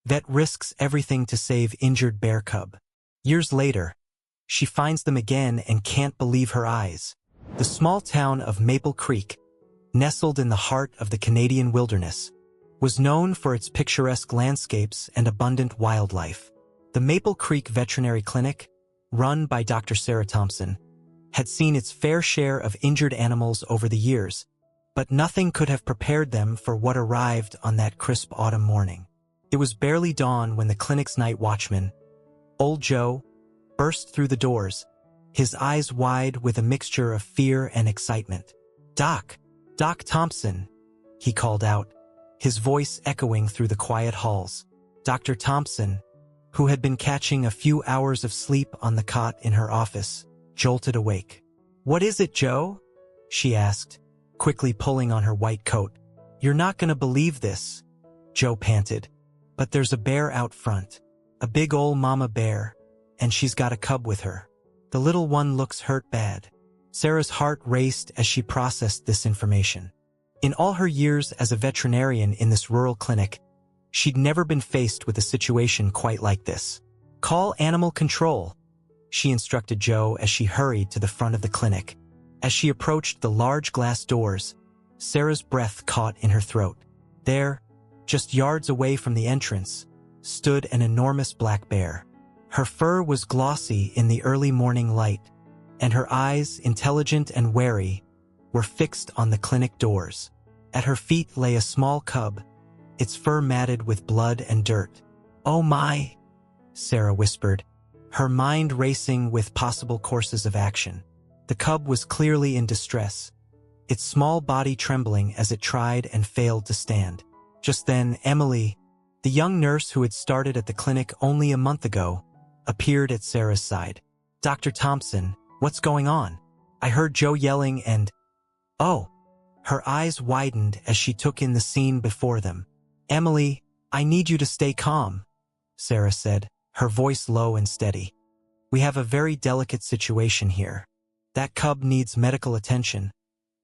Vet risks everything to save injured bear cub. Years later, she finds them again and can't believe her eyes. The small town of Maple Creek, nestled in the heart of the Canadian wilderness, was known for its picturesque landscapes and abundant wildlife. The Maple Creek Veterinary Clinic, run by Dr. Sarah Thompson, had seen its fair share of injured animals over the years, but nothing could have prepared them for what arrived on that crisp autumn morning. It was barely dawn when the clinic's night watchman, Old Joe, burst through the doors, his eyes wide with a mixture of fear and excitement. "Doc Thompson," he called out, his voice echoing through the quiet halls. Dr. Thompson, who had been catching a few hours of sleep on the cot in her office, jolted awake. "What is it, Joe?" she asked, quickly pulling on her white coat. "You're not gonna believe this," Joe panted, "but there's a bear out front. A big ol' mama bear, and she's got a cub with her. The little one looks hurt bad." Sarah's heart raced as she processed this information. In all her years as a veterinarian in this rural clinic, she'd never been faced with a situation quite like this. "Call animal control," she instructed Joe as she hurried to the front of the clinic. As she approached the large glass doors, Sarah's breath caught in her throat. There, just yards away from the entrance, stood an enormous black bear. Her fur was glossy in the early morning light, and her eyes, intelligent and wary, were fixed on the clinic doors. At her feet lay a small cub, its fur matted with blood and dirt. "Oh my," Sarah whispered, her mind racing with possible courses of action. The cub was clearly in distress, its small body trembling as it tried and failed to stand. Just then, Emily, the young nurse who had started at the clinic only a month ago, appeared at Sarah's side. "Dr. Thompson, what's going on? I heard Joe yelling and—" "Oh." Her eyes widened as she took in the scene before them. "Emily, I need you to stay calm," Sarah said, her voice low and steady. "We have a very delicate situation here. That cub needs medical attention,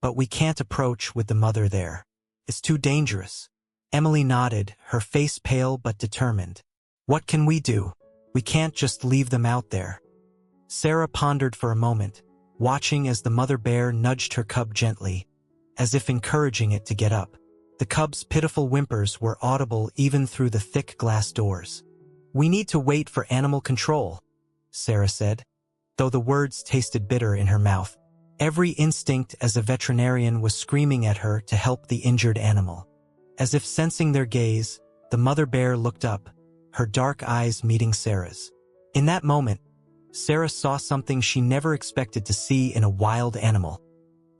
but we can't approach with the mother there. It's too dangerous." Emily nodded, her face pale but determined. "What can we do? We can't just leave them out there." Sarah pondered for a moment, watching as the mother bear nudged her cub gently, as if encouraging it to get up. The cub's pitiful whimpers were audible even through the thick glass doors. "We need to wait for animal control," Sarah said, though the words tasted bitter in her mouth. Every instinct as a veterinarian was screaming at her to help the injured animal. As if sensing their gaze, the mother bear looked up, her dark eyes meeting Sarah's. In that moment, Sarah saw something she never expected to see in a wild animal: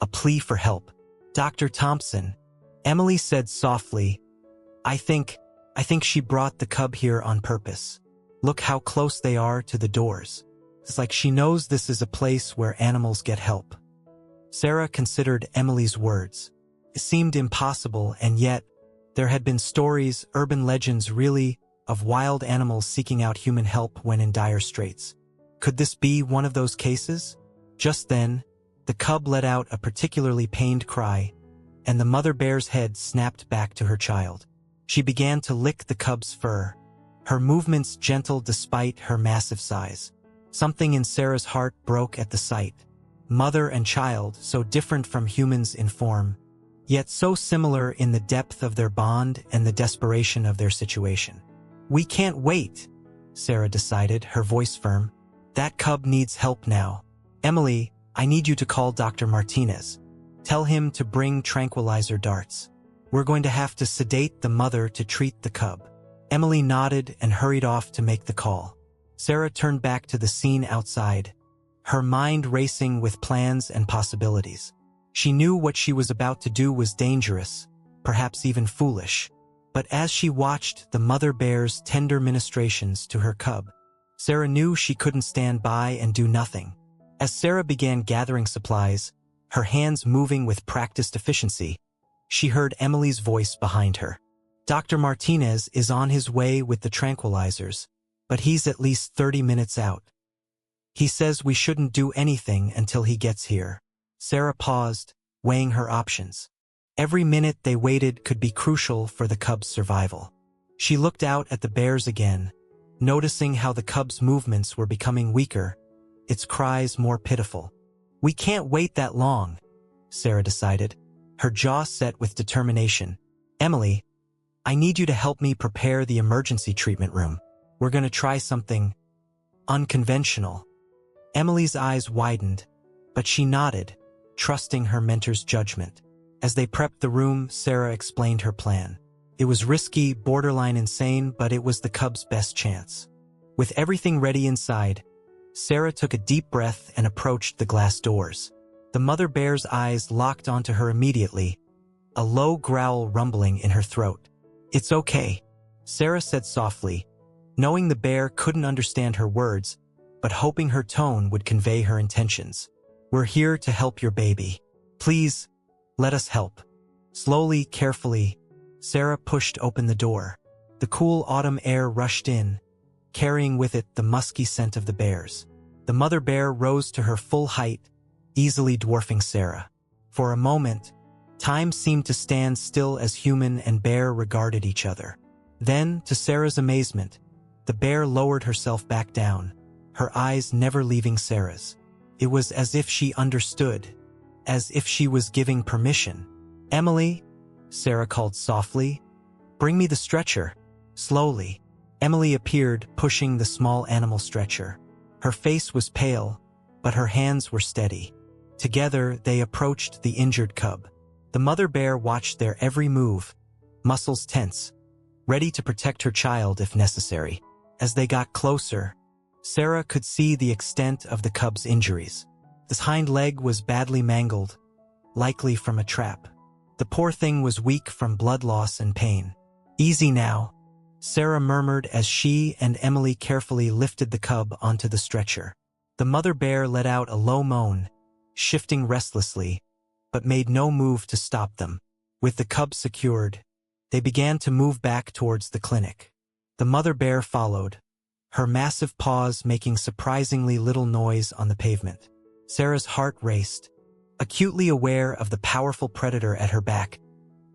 a plea for help. "Dr. Thompson," Emily said softly, I think she brought the cub here on purpose. Look how close they are to the doors. It's like she knows this is a place where animals get help." Sarah considered Emily's words. It seemed impossible, and yet, there had been stories, urban legends really, of wild animals seeking out human help when in dire straits. Could this be one of those cases? Just then, the cub let out a particularly pained cry, and the mother bear's head snapped back to her child. She began to lick the cub's fur, her movements gentle despite her massive size. Something in Sarah's heart broke at the sight. Mother and child, so different from humans in form, yet so similar in the depth of their bond and the desperation of their situation. "We can't wait," Sarah decided, her voice firm. "That cub needs help now. Emily, I need you to call Dr. Martinez. Tell him to bring tranquilizer darts. We're going to have to sedate the mother to treat the cub." Emily nodded and hurried off to make the call. Sarah turned back to the scene outside, her mind racing with plans and possibilities. She knew what she was about to do was dangerous, perhaps even foolish. But as she watched the mother bear's tender ministrations to her cub, Sarah knew she couldn't stand by and do nothing. As Sarah began gathering supplies, her hands moving with practiced efficiency, she heard Emily's voice behind her. "Dr. Martinez is on his way with the tranquilizers, but he's at least 30 minutes out. He says we shouldn't do anything until he gets here." Sarah paused, weighing her options. Every minute they waited could be crucial for the cub's survival. She looked out at the bears again, noticing how the cub's movements were becoming weaker, its cries more pitiful. "We can't wait that long," Sarah decided, her jaw set with determination. "Emily, I need you to help me prepare the emergency treatment room. We're going to try something unconventional." Emily's eyes widened, but she nodded, trusting her mentor's judgment. As they prepped the room, Sarah explained her plan. It was risky, borderline insane, but it was the cub's best chance. With everything ready inside, Sarah took a deep breath and approached the glass doors. The mother bear's eyes locked onto her immediately, a low growl rumbling in her throat. "It's okay," Sarah said softly, knowing the bear couldn't understand her words, but hoping her tone would convey her intentions. "We're here to help your baby. Please, let us help." Slowly, carefully, Sarah pushed open the door. The cool autumn air rushed in, carrying with it the musky scent of the bears. The mother bear rose to her full height, easily dwarfing Sarah. For a moment, time seemed to stand still as human and bear regarded each other. Then, to Sarah's amazement, the bear lowered herself back down, her eyes never leaving Sarah's. It was as if she understood, as if she was giving permission. "Emily," Sarah called softly, "bring me the stretcher." Slowly, Emily appeared, pushing the small animal stretcher. Her face was pale, but her hands were steady. Together, they approached the injured cub. The mother bear watched their every move, muscles tense, ready to protect her child if necessary. As they got closer, Sarah could see the extent of the cub's injuries. His hind leg was badly mangled, likely from a trap. The poor thing was weak from blood loss and pain. "Easy now," Sarah murmured as she and Emily carefully lifted the cub onto the stretcher. The mother bear let out a low moan, shifting restlessly, but made no move to stop them. With the cub secured, they began to move back towards the clinic. The mother bear followed, her massive paws making surprisingly little noise on the pavement. Sarah's heart raced, acutely aware of the powerful predator at her back,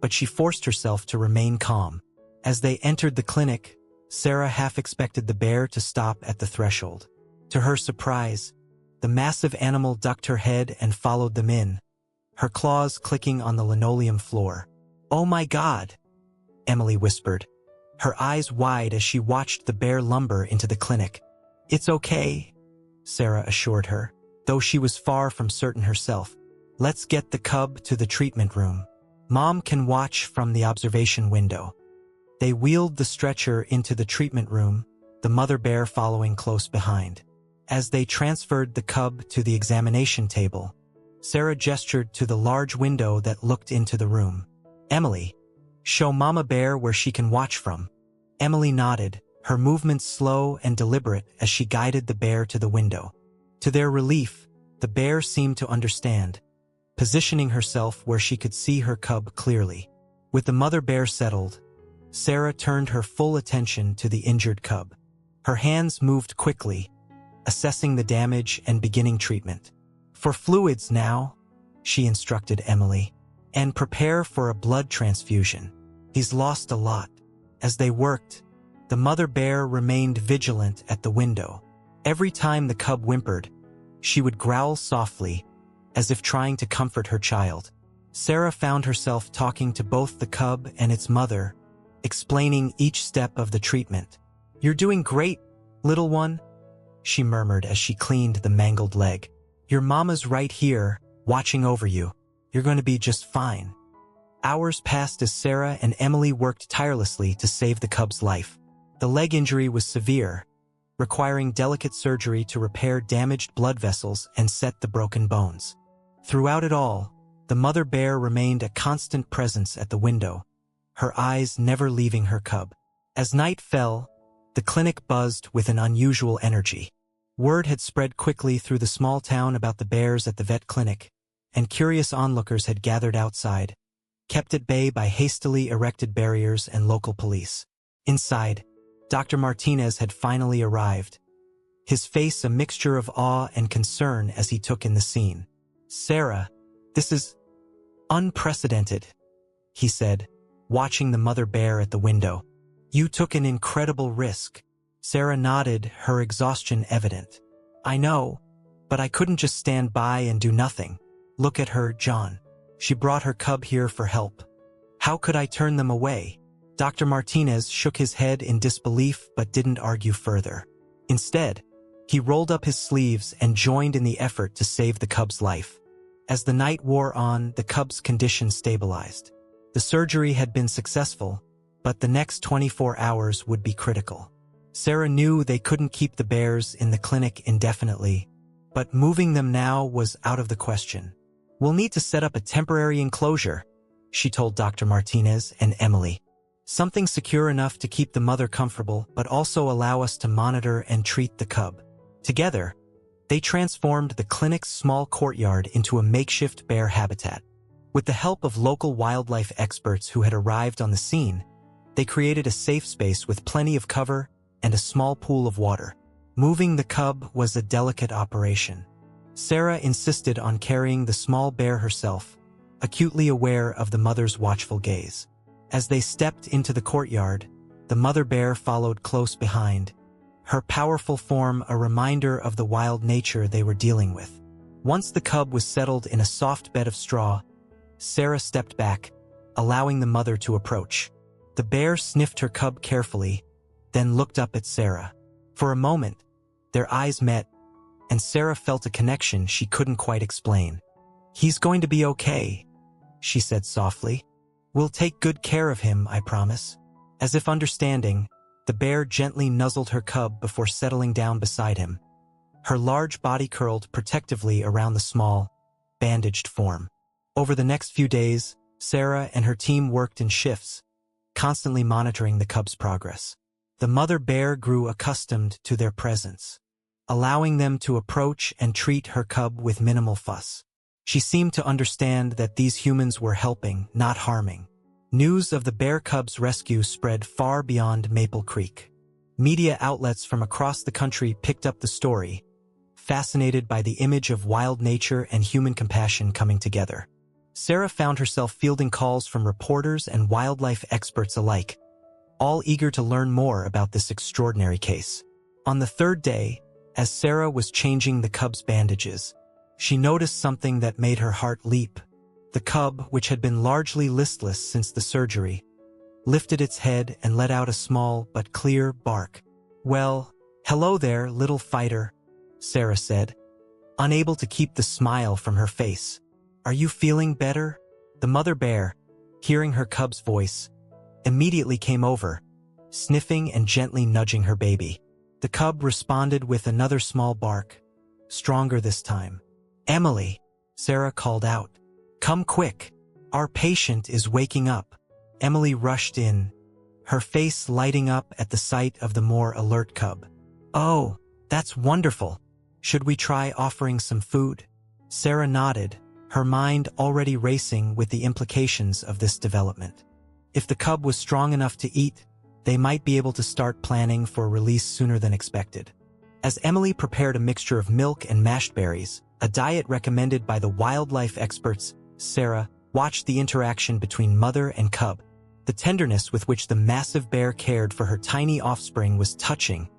but she forced herself to remain calm. As they entered the clinic, Sarah half expected the bear to stop at the threshold. To her surprise, the massive animal ducked her head and followed them in, her claws clicking on the linoleum floor. "Oh my God," Emily whispered, her eyes wide as she watched the bear lumber into the clinic. "It's okay," Sarah assured her, though she was far from certain herself. "Let's get the cub to the treatment room. Mom can watch from the observation window." They wheeled the stretcher into the treatment room, the mother bear following close behind. As they transferred the cub to the examination table, Sarah gestured to the large window that looked into the room. "Emily, show Mama Bear where she can watch from." Emily nodded, her movements slow and deliberate as she guided the bear to the window. To their relief, the bear seemed to understand, positioning herself where she could see her cub clearly. With the mother bear settled, Sarah turned her full attention to the injured cub. Her hands moved quickly, assessing the damage and beginning treatment. "For fluids now," she instructed Emily, "and prepare for a blood transfusion. He's lost a lot." As they worked, the mother bear remained vigilant at the window. Every time the cub whimpered, she would growl softly, as if trying to comfort her child. Sarah found herself talking to both the cub and its mother, explaining each step of the treatment. "You're doing great, little one," she murmured as she cleaned the mangled leg. "Your mama's right here, watching over you. You're going to be just fine." Hours passed as Sarah and Emily worked tirelessly to save the cub's life. The leg injury was severe, requiring delicate surgery to repair damaged blood vessels and set the broken bones. Throughout it all, the mother bear remained a constant presence at the window, her eyes never leaving her cub. As night fell, the clinic buzzed with an unusual energy. Word had spread quickly through the small town about the bears at the vet clinic, and curious onlookers had gathered outside, kept at bay by hastily erected barriers and local police. Inside, Dr. Martinez had finally arrived, his face a mixture of awe and concern as he took in the scene. "Sarah, this is unprecedented," he said, watching the mother bear at the window. You took an incredible risk. Sarah nodded, her exhaustion evident. I know, but I couldn't just stand by and do nothing. Look at her, John. She brought her cub here for help. How could I turn them away? Dr. Martinez shook his head in disbelief but didn't argue further. Instead, he rolled up his sleeves and joined in the effort to save the cub's life. As the night wore on, the cub's condition stabilized. The surgery had been successful, but the next 24 hours would be critical. Sarah knew they couldn't keep the bears in the clinic indefinitely, but moving them now was out of the question. We'll need to set up a temporary enclosure, she told Dr. Martinez and Emily. Something secure enough to keep the mother comfortable, but also allow us to monitor and treat the cub. Together, they transformed the clinic's small courtyard into a makeshift bear habitat. With the help of local wildlife experts who had arrived on the scene, they created a safe space with plenty of cover and a small pool of water. Moving the cub was a delicate operation. Sarah insisted on carrying the small bear herself, acutely aware of the mother's watchful gaze. As they stepped into the courtyard, the mother bear followed close behind, her powerful form a reminder of the wild nature they were dealing with. Once the cub was settled in a soft bed of straw, Sarah stepped back, allowing the mother to approach. The bear sniffed her cub carefully, then looked up at Sarah. For a moment, their eyes met, and Sarah felt a connection she couldn't quite explain. He's going to be okay, she said softly. We'll take good care of him, I promise. As if understanding, the bear gently nuzzled her cub before settling down beside him. Her large body curled protectively around the small, bandaged form. Over the next few days, Sarah and her team worked in shifts, constantly monitoring the cub's progress. The mother bear grew accustomed to their presence, allowing them to approach and treat her cub with minimal fuss. She seemed to understand that these humans were helping, not harming. News of the bear cub's rescue spread far beyond Maple Creek. Media outlets from across the country picked up the story, fascinated by the image of wild nature and human compassion coming together. Sarah found herself fielding calls from reporters and wildlife experts alike, all eager to learn more about this extraordinary case. On the third day, as Sarah was changing the cub's bandages, she noticed something that made her heart leap. The cub, which had been largely listless since the surgery, lifted its head and let out a small but clear bark. Well, hello there, little fighter, Sarah said, unable to keep the smile from her face. Are you feeling better? The mother bear, hearing her cub's voice, immediately came over, sniffing and gently nudging her baby. The cub responded with another small bark, stronger this time. Emily, Sarah called out. Come quick. Our patient is waking up. Emily rushed in, her face lighting up at the sight of the more alert cub. Oh, that's wonderful. Should we try offering some food? Sarah nodded, her mind already racing with the implications of this development. If the cub was strong enough to eat, they might be able to start planning for release sooner than expected. As Emily prepared a mixture of milk and mashed berries, a diet recommended by the wildlife experts, Sarah watched the interaction between mother and cub. The tenderness with which the massive bear cared for her tiny offspring was touching,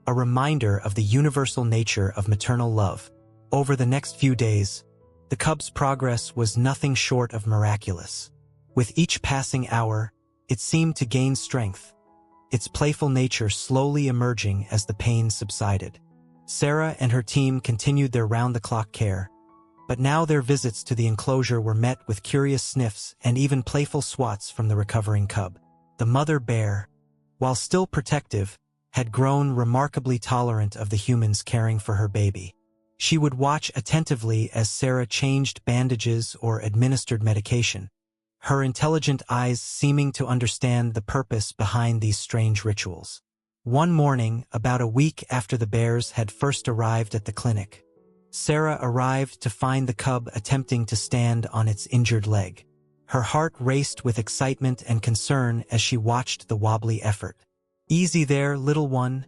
a reminder of the universal nature of maternal love. Over the next few days, the cub's progress was nothing short of miraculous. With each passing hour, it seemed to gain strength, its playful nature slowly emerging as the pain subsided. Sarah and her team continued their round-the-clock care, but now their visits to the enclosure were met with curious sniffs and even playful swats from the recovering cub. The mother bear, while still protective, had grown remarkably tolerant of the humans caring for her baby. She would watch attentively as Sarah changed bandages or administered medication, her intelligent eyes seeming to understand the purpose behind these strange rituals. One morning, about a week after the bears had first arrived at the clinic, Sarah arrived to find the cub attempting to stand on its injured leg. Her heart raced with excitement and concern as she watched the wobbly effort. Easy there, little one,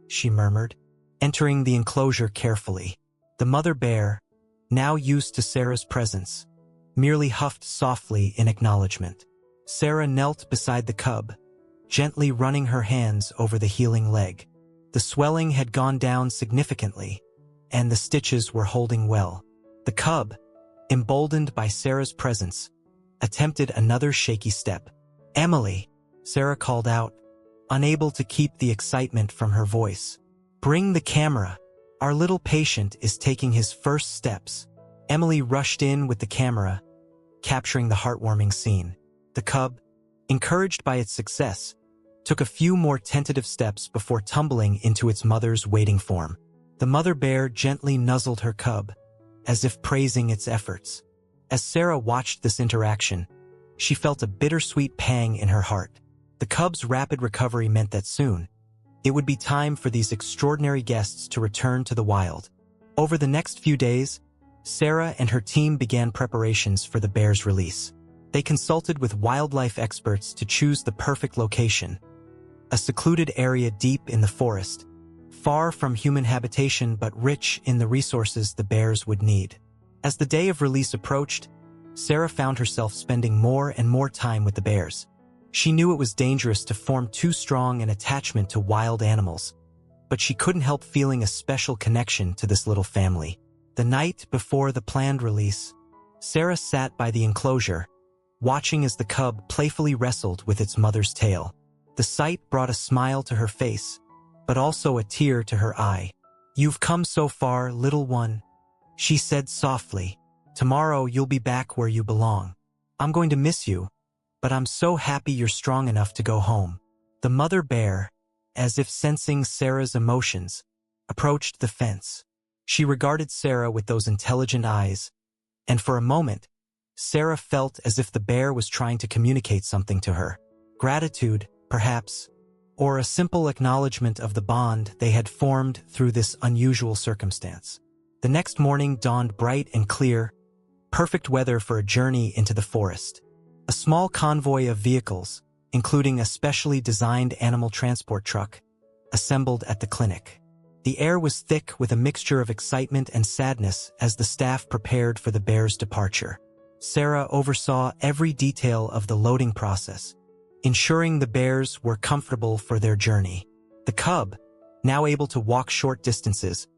she murmured, entering the enclosure carefully. The mother bear, now used to Sarah's presence, merely huffed softly in acknowledgement. Sarah knelt beside the cub, gently running her hands over the healing leg. The swelling had gone down significantly, and the stitches were holding well. The cub, emboldened by Sarah's presence, attempted another shaky step. "Emily," Sarah called out, unable to keep the excitement from her voice. "Bring the camera. Our little patient is taking his first steps." Emily rushed in with the camera, capturing the heartwarming scene. The cub, encouraged by its success, took a few more tentative steps before tumbling into its mother's waiting form. The mother bear gently nuzzled her cub, as if praising its efforts. As Sarah watched this interaction, she felt a bittersweet pang in her heart. The cub's rapid recovery meant that soon, it would be time for these extraordinary guests to return to the wild. Over the next few days, Sarah and her team began preparations for the bear's release. They consulted with wildlife experts to choose the perfect location, a secluded area deep in the forest, far from human habitation but rich in the resources the bears would need. As the day of release approached, Sarah found herself spending more and more time with the bears. She knew it was dangerous to form too strong an attachment to wild animals, but she couldn't help feeling a special connection to this little family. The night before the planned release, Sarah sat by the enclosure, watching as the cub playfully wrestled with its mother's tail. The sight brought a smile to her face, but also a tear to her eye. "You've come so far, little one," she said softly. "Tomorrow you'll be back where you belong. I'm going to miss you, but I'm so happy you're strong enough to go home." The mother bear, as if sensing Sarah's emotions, approached the fence. She regarded Sarah with those intelligent eyes, and for a moment, Sarah felt as if the bear was trying to communicate something to her. Gratitude, perhaps, or a simple acknowledgement of the bond they had formed through this unusual circumstance. The next morning dawned bright and clear, perfect weather for a journey into the forest. A small convoy of vehicles, including a specially designed animal transport truck, assembled at the clinic. The air was thick with a mixture of excitement and sadness as the staff prepared for the bear's departure. Sarah oversaw every detail of the loading process, ensuring the bears were comfortable for their journey. The cub, now able to walk short distances,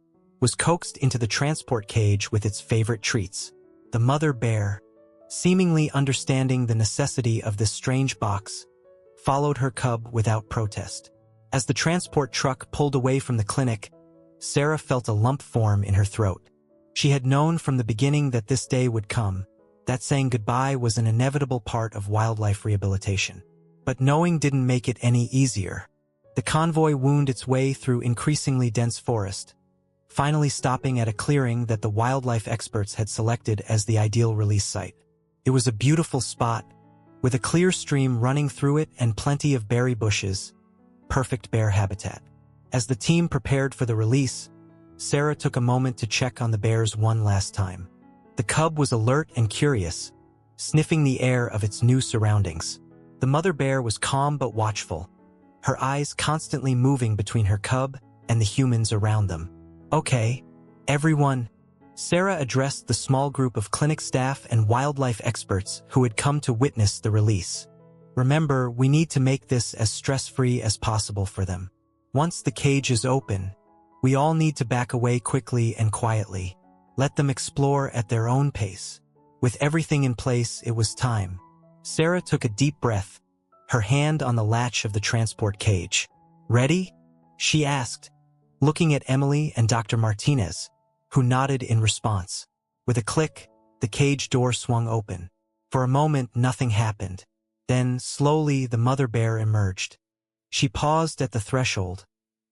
was coaxed into the transport cage with its favorite treats. The mother bear, seemingly understanding the necessity of this strange box, followed her cub without protest. As the transport truck pulled away from the clinic, Sarah felt a lump form in her throat. She had known from the beginning that this day would come, that saying goodbye was an inevitable part of wildlife rehabilitation. But knowing didn't make it any easier. The convoy wound its way through increasingly dense forest, finally stopping at a clearing that the wildlife experts had selected as the ideal release site. It was a beautiful spot, with a clear stream running through it and plenty of berry bushes, perfect bear habitat. As the team prepared for the release, Sarah took a moment to check on the bears one last time. The cub was alert and curious, sniffing the air of its new surroundings. The mother bear was calm but watchful, her eyes constantly moving between her cub and the humans around them. "Okay, everyone," Sarah addressed the small group of clinic staff and wildlife experts who had come to witness the release. "Remember, we need to make this as stress-free as possible for them. Once the cage is open, we all need to back away quickly and quietly. Let them explore at their own pace." With everything in place, it was time. Sarah took a deep breath, her hand on the latch of the transport cage. "Ready?" she asked, looking at Emily and Dr. Martinez, who nodded in response. With a click, the cage door swung open. For a moment, nothing happened. Then, slowly, the mother bear emerged. She paused at the threshold,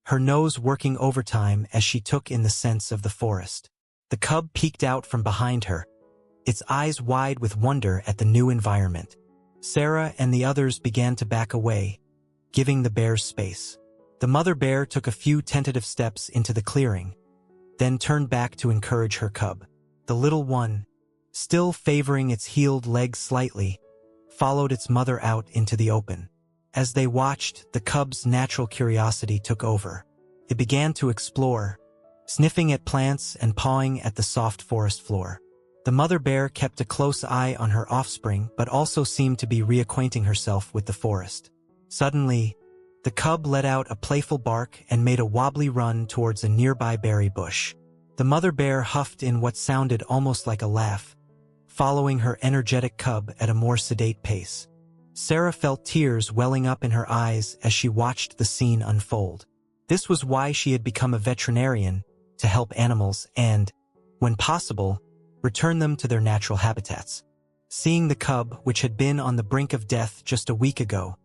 her nose working overtime as she took in the scents of the forest. The cub peeked out from behind her, its eyes wide with wonder at the new environment. Sarah and the others began to back away, giving the bears space. The mother bear took a few tentative steps into the clearing, then turned back to encourage her cub. The little one, still favoring its healed legs slightly, followed its mother out into the open. As they watched, the cub's natural curiosity took over. It began to explore, sniffing at plants and pawing at the soft forest floor. The mother bear kept a close eye on her offspring but also seemed to be reacquainting herself with the forest. Suddenly, the cub let out a playful bark and made a wobbly run towards a nearby berry bush. The mother bear huffed in what sounded almost like a laugh, following her energetic cub at a more sedate pace. Sarah felt tears welling up in her eyes as she watched the scene unfold. This was why she had become a veterinarian, to help animals and, when possible, return them to their natural habitats. Seeing the cub, which had been on the brink of death just a week ago,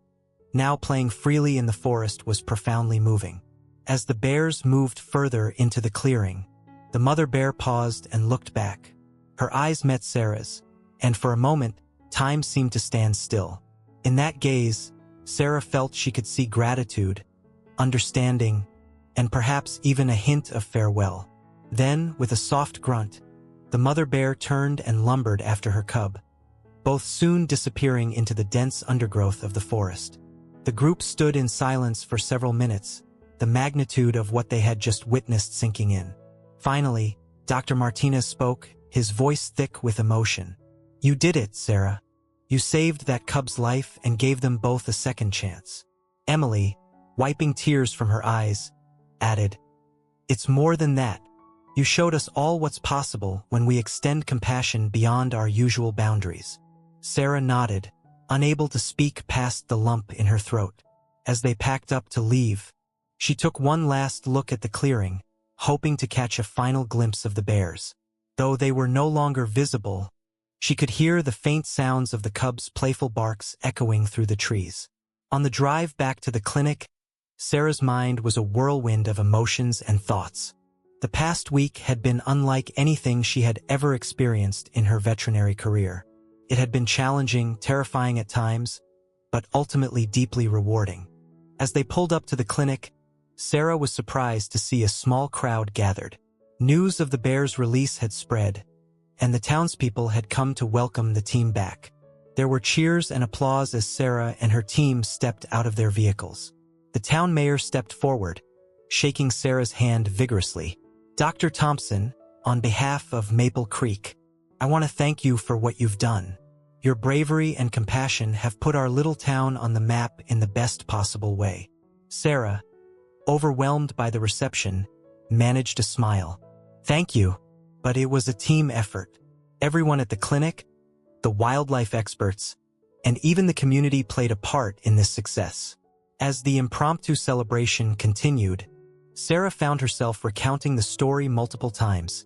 now playing freely in the forest, was profoundly moving. As the bears moved further into the clearing, the mother bear paused and looked back. Her eyes met Sarah's, and for a moment, time seemed to stand still. In that gaze, Sarah felt she could see gratitude, understanding, and perhaps even a hint of farewell. Then, with a soft grunt, the mother bear turned and lumbered after her cub, both soon disappearing into the dense undergrowth of the forest. The group stood in silence for several minutes, the magnitude of what they had just witnessed sinking in. Finally, Dr. Martinez spoke, his voice thick with emotion. "You did it, Sarah. You saved that cub's life and gave them both a second chance." Emily, wiping tears from her eyes, added, "It's more than that. You showed us all what's possible when we extend compassion beyond our usual boundaries." Sarah nodded, unable to speak past the lump in her throat. As they packed up to leave, she took one last look at the clearing, hoping to catch a final glimpse of the bears. Though they were no longer visible, she could hear the faint sounds of the cub's playful barks echoing through the trees. On the drive back to the clinic, Sarah's mind was a whirlwind of emotions and thoughts. The past week had been unlike anything she had ever experienced in her veterinary career. It had been challenging, terrifying at times, but ultimately deeply rewarding. As they pulled up to the clinic, Sarah was surprised to see a small crowd gathered. News of the bears' release had spread, and the townspeople had come to welcome the team back. There were cheers and applause as Sarah and her team stepped out of their vehicles. The town mayor stepped forward, shaking Sarah's hand vigorously. "Dr. Thompson, on behalf of Maple Creek, I want to thank you for what you've done. Your bravery and compassion have put our little town on the map in the best possible way." Sarah, overwhelmed by the reception, managed to smile. "Thank you, but it was a team effort. Everyone at the clinic, the wildlife experts, and even the community played a part in this success." As the impromptu celebration continued, Sarah found herself recounting the story multiple times,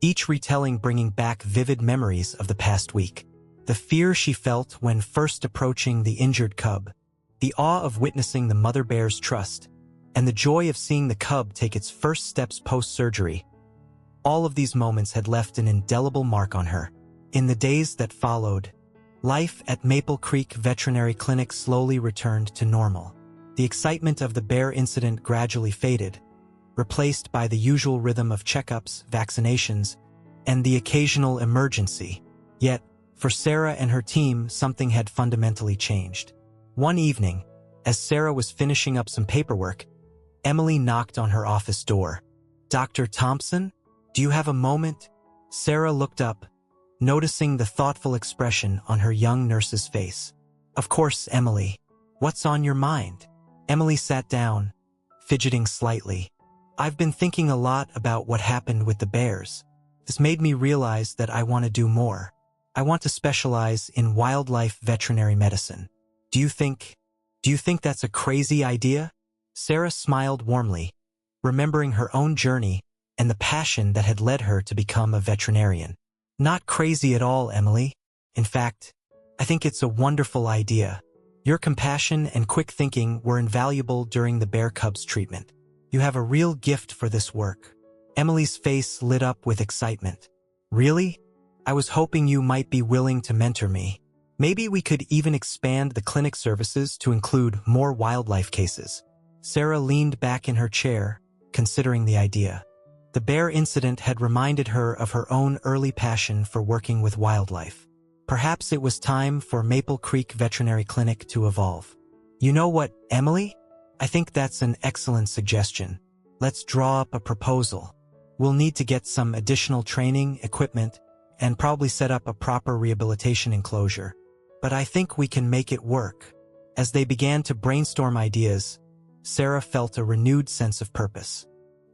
each retelling bringing back vivid memories of the past week. The fear she felt when first approaching the injured cub, the awe of witnessing the mother bear's trust, and the joy of seeing the cub take its first steps post-surgery. All of these moments had left an indelible mark on her. In the days that followed, life at Maple Creek Veterinary Clinic slowly returned to normal. The excitement of the bear incident gradually faded, replaced by the usual rhythm of checkups, vaccinations, and the occasional emergency. Yet, for Sarah and her team, something had fundamentally changed. One evening, as Sarah was finishing up some paperwork, Emily knocked on her office door. "Dr. Thompson, do you have a moment?" Sarah looked up, noticing the thoughtful expression on her young nurse's face. "Of course, Emily. What's on your mind?" Emily sat down, fidgeting slightly. "I've been thinking a lot about what happened with the bears. This made me realize that I want to do more. I want to specialize in wildlife veterinary medicine. Do you think that's a crazy idea?" Sarah smiled warmly, remembering her own journey and the passion that had led her to become a veterinarian. "Not crazy at all, Emily. In fact, I think it's a wonderful idea. Your compassion and quick thinking were invaluable during the bear cub's treatment. You have a real gift for this work." Emily's face lit up with excitement. "Really? I was hoping you might be willing to mentor me. Maybe we could even expand the clinic services to include more wildlife cases." Sarah leaned back in her chair, considering the idea. The bear incident had reminded her of her own early passion for working with wildlife. Perhaps it was time for Maple Creek Veterinary Clinic to evolve. "You know what, Emily? I think that's an excellent suggestion. Let's draw up a proposal. We'll need to get some additional training, equipment, and probably set up a proper rehabilitation enclosure. But I think we can make it work." As they began to brainstorm ideas, Sarah felt a renewed sense of purpose.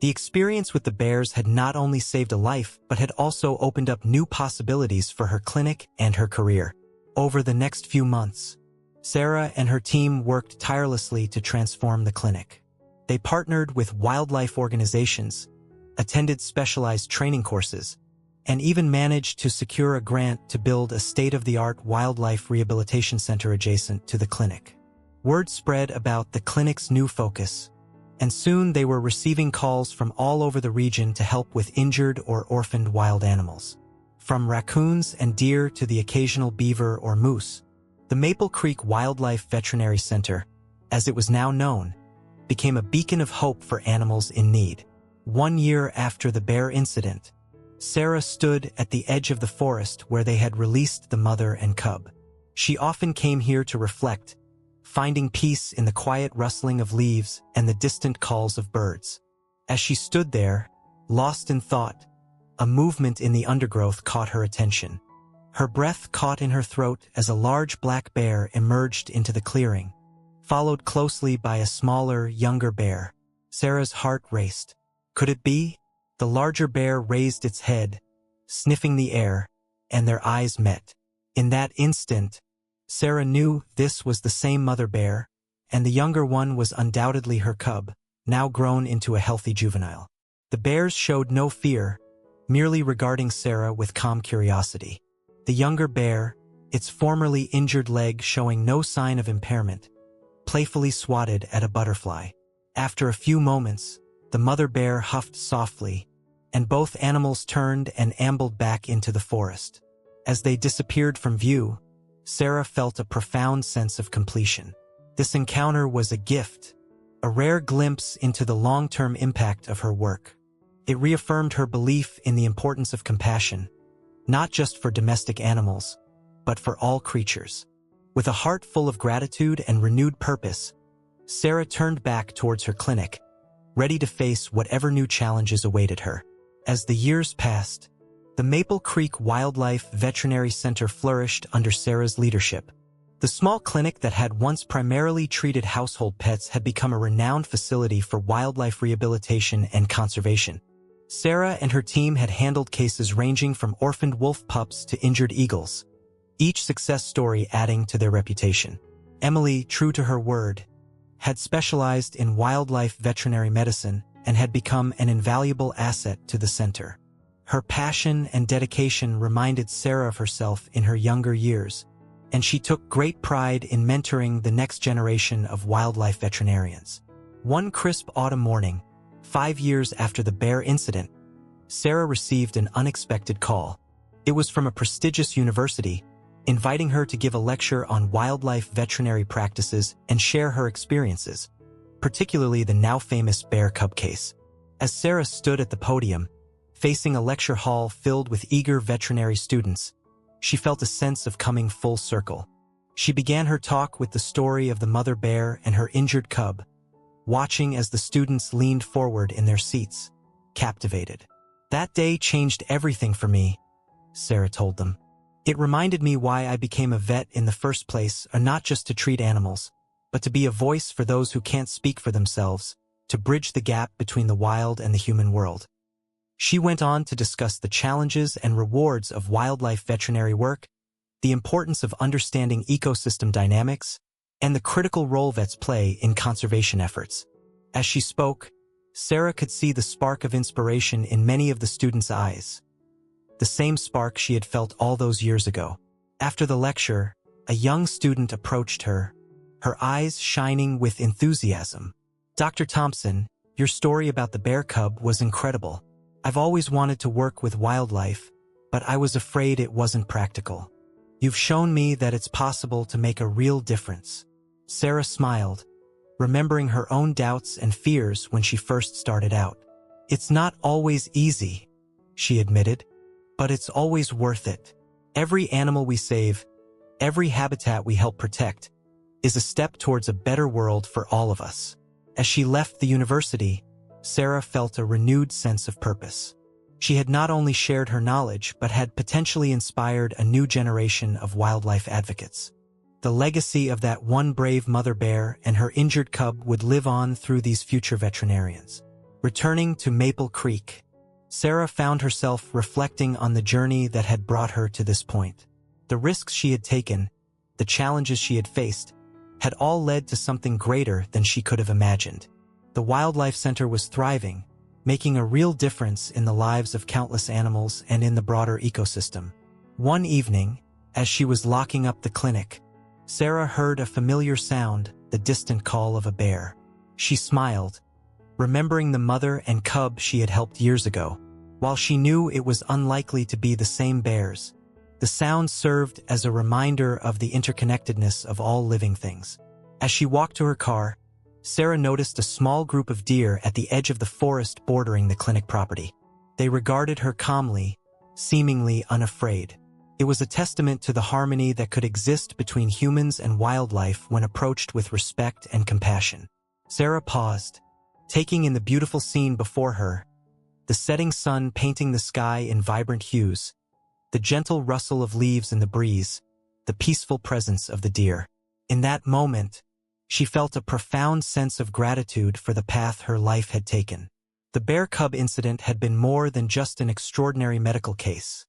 The experience with the bears had not only saved a life but had also opened up new possibilities for her clinic and her career. Over the next few months, Sarah and her team worked tirelessly to transform the clinic. They partnered with wildlife organizations, attended specialized training courses, and even managed to secure a grant to build a state-of-the-art wildlife rehabilitation center adjacent to the clinic. Word spread about the clinic's new focus, and soon they were receiving calls from all over the region to help with injured or orphaned wild animals. From raccoons and deer to the occasional beaver or moose, the Maple Creek Wildlife Veterinary Center, as it was now known, became a beacon of hope for animals in need. 1 year after the bear incident, Sarah stood at the edge of the forest where they had released the mother and cub. She often came here to reflect, finding peace in the quiet rustling of leaves and the distant calls of birds. As she stood there, lost in thought, a movement in the undergrowth caught her attention. Her breath caught in her throat as a large black bear emerged into the clearing, followed closely by a smaller, younger bear. Sarah's heart raced. Could it be? The larger bear raised its head, sniffing the air, and their eyes met. In that instant, Sarah knew this was the same mother bear, and the younger one was undoubtedly her cub, now grown into a healthy juvenile. The bears showed no fear, merely regarding Sarah with calm curiosity. The younger bear, its formerly injured leg showing no sign of impairment, playfully swatted at a butterfly. After a few moments, the mother bear huffed softly, and both animals turned and ambled back into the forest. As they disappeared from view, Sarah felt a profound sense of completion. This encounter was a gift, a rare glimpse into the long-term impact of her work. It reaffirmed her belief in the importance of compassion, not just for domestic animals, but for all creatures. With a heart full of gratitude and renewed purpose, Sarah turned back towards her clinic, ready to face whatever new challenges awaited her. As the years passed, the Maple Creek Wildlife Veterinary Center flourished under Sarah's leadership. The small clinic that had once primarily treated household pets had become a renowned facility for wildlife rehabilitation and conservation. Sarah and her team had handled cases ranging from orphaned wolf pups to injured eagles, each success story adding to their reputation. Emily, true to her word, had specialized in wildlife veterinary medicine and had become an invaluable asset to the center. Her passion and dedication reminded Sarah of herself in her younger years, and she took great pride in mentoring the next generation of wildlife veterinarians. One crisp autumn morning, 5 years after the bear incident, Sarah received an unexpected call. It was from a prestigious university, inviting her to give a lecture on wildlife veterinary practices and share her experiences, particularly the now famous bear cub case. As Sarah stood at the podium, facing a lecture hall filled with eager veterinary students, she felt a sense of coming full circle. She began her talk with the story of the mother bear and her injured cub, watching as the students leaned forward in their seats, captivated. "That day changed everything for me," Sarah told them. "It reminded me why I became a vet in the first place, not just to treat animals, but to be a voice for those who can't speak for themselves, to bridge the gap between the wild and the human world." She went on to discuss the challenges and rewards of wildlife veterinary work, the importance of understanding ecosystem dynamics, and the critical role vets play in conservation efforts. As she spoke, Sarah could see the spark of inspiration in many of the students' eyes, the same spark she had felt all those years ago. After the lecture, a young student approached her, her eyes shining with enthusiasm. "Dr. Thompson, your story about the bear cub was incredible. I've always wanted to work with wildlife, but I was afraid it wasn't practical. You've shown me that it's possible to make a real difference." Sarah smiled, remembering her own doubts and fears when she first started out. "It's not always easy," she admitted, "but it's always worth it. Every animal we save, every habitat we help protect, is a step towards a better world for all of us." As she left the university, Sarah felt a renewed sense of purpose. She had not only shared her knowledge, but had potentially inspired a new generation of wildlife advocates. The legacy of that one brave mother bear and her injured cub would live on through these future veterinarians. Returning to Maple Creek, Sarah found herself reflecting on the journey that had brought her to this point. The risks she had taken, the challenges she had faced, had all led to something greater than she could have imagined. The Wildlife Center was thriving, making a real difference in the lives of countless animals and in the broader ecosystem. One evening, as she was locking up the clinic, Sarah heard a familiar sound, the distant call of a bear. She smiled, remembering the mother and cub she had helped years ago. While she knew it was unlikely to be the same bears, the sound served as a reminder of the interconnectedness of all living things. As she walked to her car, Sarah noticed a small group of deer at the edge of the forest bordering the clinic property. They regarded her calmly, seemingly unafraid. It was a testament to the harmony that could exist between humans and wildlife when approached with respect and compassion. Sarah paused, taking in the beautiful scene before her, the setting sun painting the sky in vibrant hues, the gentle rustle of leaves in the breeze, the peaceful presence of the deer. In that moment, she felt a profound sense of gratitude for the path her life had taken. The bear cub incident had been more than just an extraordinary medical case.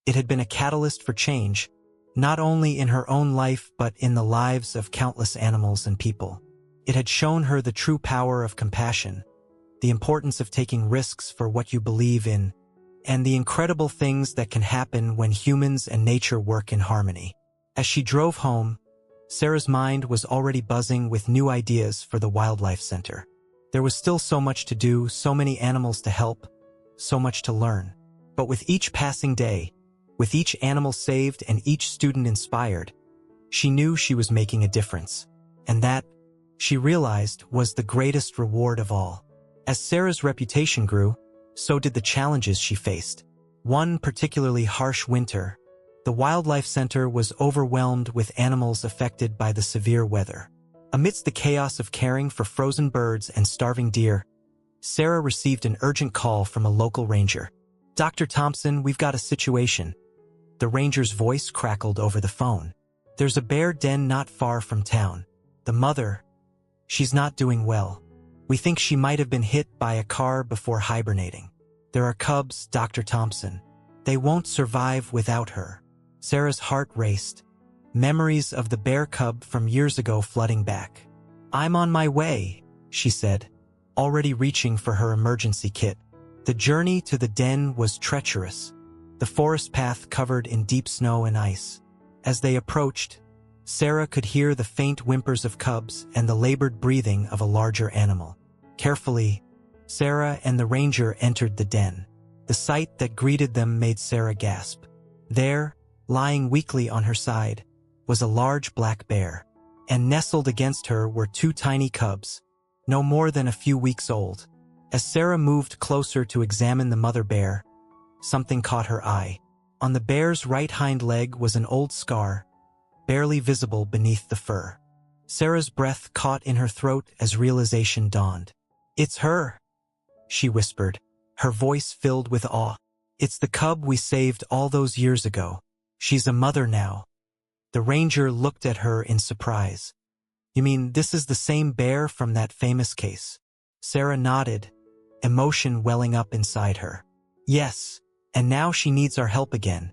It had been a catalyst for change, not only in her own life but in the lives of countless animals and people. It had shown her the true power of compassion, the importance of taking risks for what you believe in, and the incredible things that can happen when humans and nature work in harmony. As she drove home, Sarah's mind was already buzzing with new ideas for the Wildlife Center. There was still so much to do, so many animals to help, so much to learn. But with each passing day, with each animal saved and each student inspired, she knew she was making a difference. And that, she realized, was the greatest reward of all. As Sarah's reputation grew, so did the challenges she faced. One particularly harsh winter, the Wildlife Center was overwhelmed with animals affected by the severe weather. Amidst the chaos of caring for frozen birds and starving deer, Sarah received an urgent call from a local ranger. "Dr. Thompson, we've got a situation." The ranger's voice crackled over the phone. "There's a bear den not far from town. The mother, she's not doing well. We think she might have been hit by a car before hibernating. There are cubs, Dr. Thompson. They won't survive without her." Sarah's heart raced, memories of the bear cub from years ago flooding back. "I'm on my way," she said, already reaching for her emergency kit. The journey to the den was treacherous, the forest path covered in deep snow and ice. As they approached, Sarah could hear the faint whimpers of cubs and the labored breathing of a larger animal. Carefully, Sarah and the ranger entered the den. The sight that greeted them made Sarah gasp. There, lying weakly on her side, was a large black bear, and nestled against her were two tiny cubs, no more than a few weeks old. As Sarah moved closer to examine the mother bear, something caught her eye. On the bear's right hind leg was an old scar, barely visible beneath the fur. Sarah's breath caught in her throat as realization dawned. "It's her," she whispered, her voice filled with awe. "It's the cub we saved all those years ago. She's a mother now." The ranger looked at her in surprise. "You mean this is the same bear from that famous case?" Sarah nodded, emotion welling up inside her. "Yes, and now she needs our help again."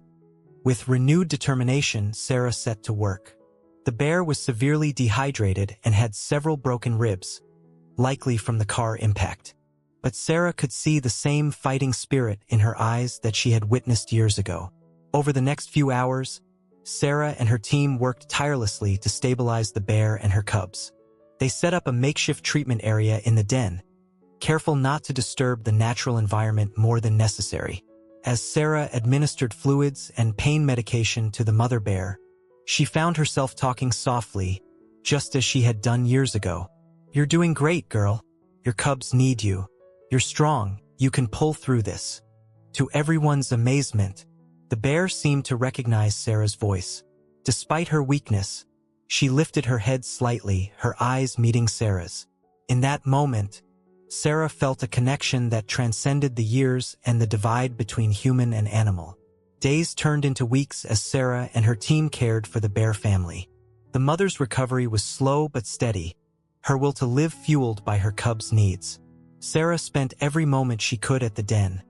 With renewed determination, Sarah set to work. The bear was severely dehydrated and had several broken ribs, likely from the car impact. But Sarah could see the same fighting spirit in her eyes that she had witnessed years ago. Over the next few hours, Sarah and her team worked tirelessly to stabilize the bear and her cubs. They set up a makeshift treatment area in the den, careful not to disturb the natural environment more than necessary. As Sarah administered fluids and pain medication to the mother bear, she found herself talking softly, just as she had done years ago. "You're doing great, girl. Your cubs need you. You're strong. You can pull through this." To everyone's amazement, the bear seemed to recognize Sarah's voice. Despite her weakness, she lifted her head slightly, her eyes meeting Sarah's. In that moment, Sarah felt a connection that transcended the years and the divide between human and animal. Days turned into weeks as Sarah and her team cared for the bear family. The mother's recovery was slow but steady, her will to live fueled by her cub's needs. Sarah spent every moment she could at the den,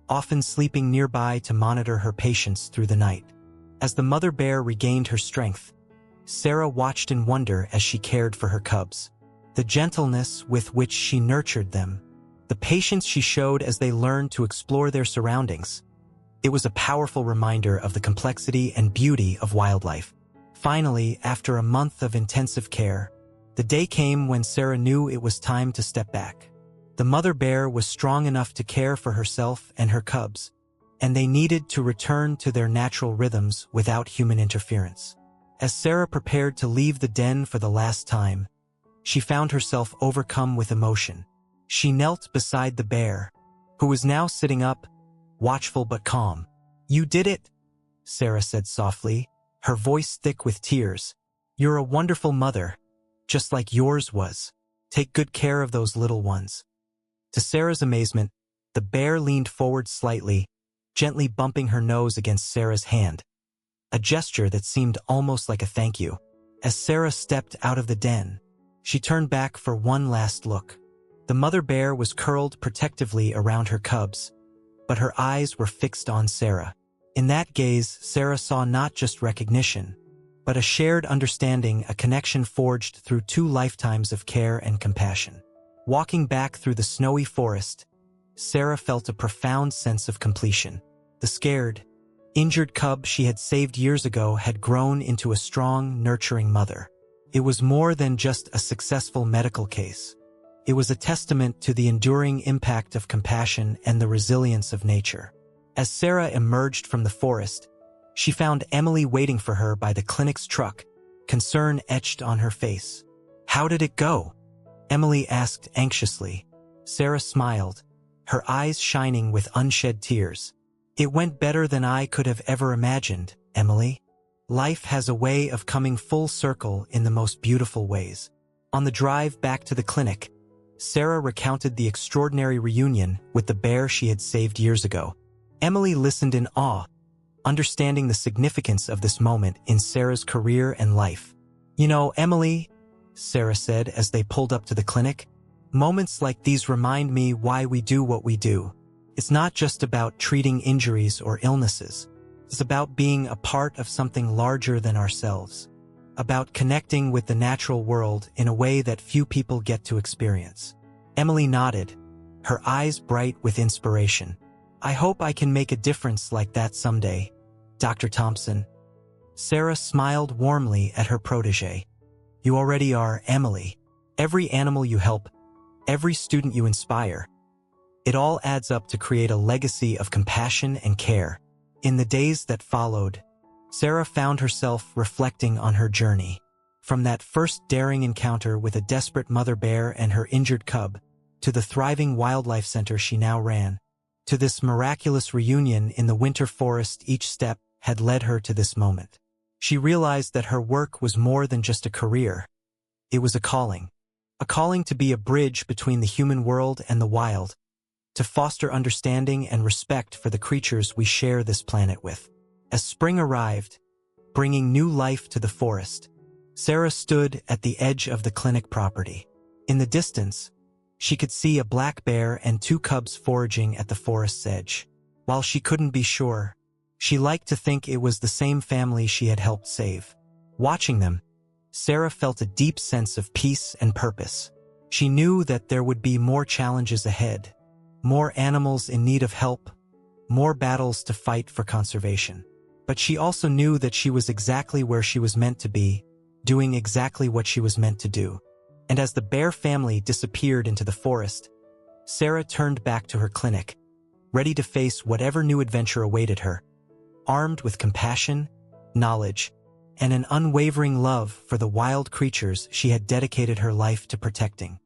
often sleeping nearby to monitor her patients through the night. As the mother bear regained her strength, Sarah watched in wonder as she cared for her cubs. The gentleness with which she nurtured them, the patience she showed as they learned to explore their surroundings. It was a powerful reminder of the complexity and beauty of wildlife. Finally, after a month of intensive care, the day came when Sarah knew it was time to step back. The mother bear was strong enough to care for herself and her cubs, and they needed to return to their natural rhythms without human interference. As Sarah prepared to leave the den for the last time, she found herself overcome with emotion. She knelt beside the bear, who was now sitting up, watchful but calm. "You did it," Sarah said softly, her voice thick with tears. "You're a wonderful mother, just like yours was. Take good care of those little ones." To Sarah's amazement, the bear leaned forward slightly, gently bumping her nose against Sarah's hand, a gesture that seemed almost like a thank you. As Sarah stepped out of the den, she turned back for one last look. The mother bear was curled protectively around her cubs, but her eyes were fixed on Sarah. In that gaze, Sarah saw not just recognition, but a shared understanding, a connection forged through 2 lifetimes of care and compassion. Walking back through the snowy forest, Sarah felt a profound sense of completion. The scared, injured cub she had saved years ago had grown into a strong, nurturing mother. It was more than just a successful medical case. It was a testament to the enduring impact of compassion and the resilience of nature. As Sarah emerged from the forest, she found Emily waiting for her by the clinic's truck, concern etched on her face. "How did it go?" Emily asked anxiously. Sarah smiled, her eyes shining with unshed tears. "It went better than I could have ever imagined, Emily. Life has a way of coming full circle in the most beautiful ways." On the drive back to the clinic, Sarah recounted the extraordinary reunion with the bear she had saved years ago. Emily listened in awe, understanding the significance of this moment in Sarah's career and life. "You know, Emily," Sarah said as they pulled up to the clinic, "moments like these remind me why we do what we do. It's not just about treating injuries or illnesses. It's about being a part of something larger than ourselves, about connecting with the natural world in a way that few people get to experience." Emily nodded, her eyes bright with inspiration. "I hope I can make a difference like that someday, Dr. Thompson." Sarah smiled warmly at her protégé. "You already are, Emily. Every animal you help, every student you inspire, it all adds up to create a legacy of compassion and care." In the days that followed, Sarah found herself reflecting on her journey. From that first daring encounter with a desperate mother bear and her injured cub, to the thriving wildlife center she now ran, to this miraculous reunion in the winter forest, each step had led her to this moment. She realized that her work was more than just a career. It was a calling to be a bridge between the human world and the wild, to foster understanding and respect for the creatures we share this planet with. As spring arrived, bringing new life to the forest, Sarah stood at the edge of the clinic property. In the distance, she could see a black bear and 2 cubs foraging at the forest's edge. While she couldn't be sure, she liked to think it was the same family she had helped save. Watching them, Sarah felt a deep sense of peace and purpose. She knew that there would be more challenges ahead, more animals in need of help, more battles to fight for conservation. But she also knew that she was exactly where she was meant to be, doing exactly what she was meant to do. And as the bear family disappeared into the forest, Sarah turned back to her clinic, ready to face whatever new adventure awaited her, armed with compassion, knowledge, and an unwavering love for the wild creatures she had dedicated her life to protecting.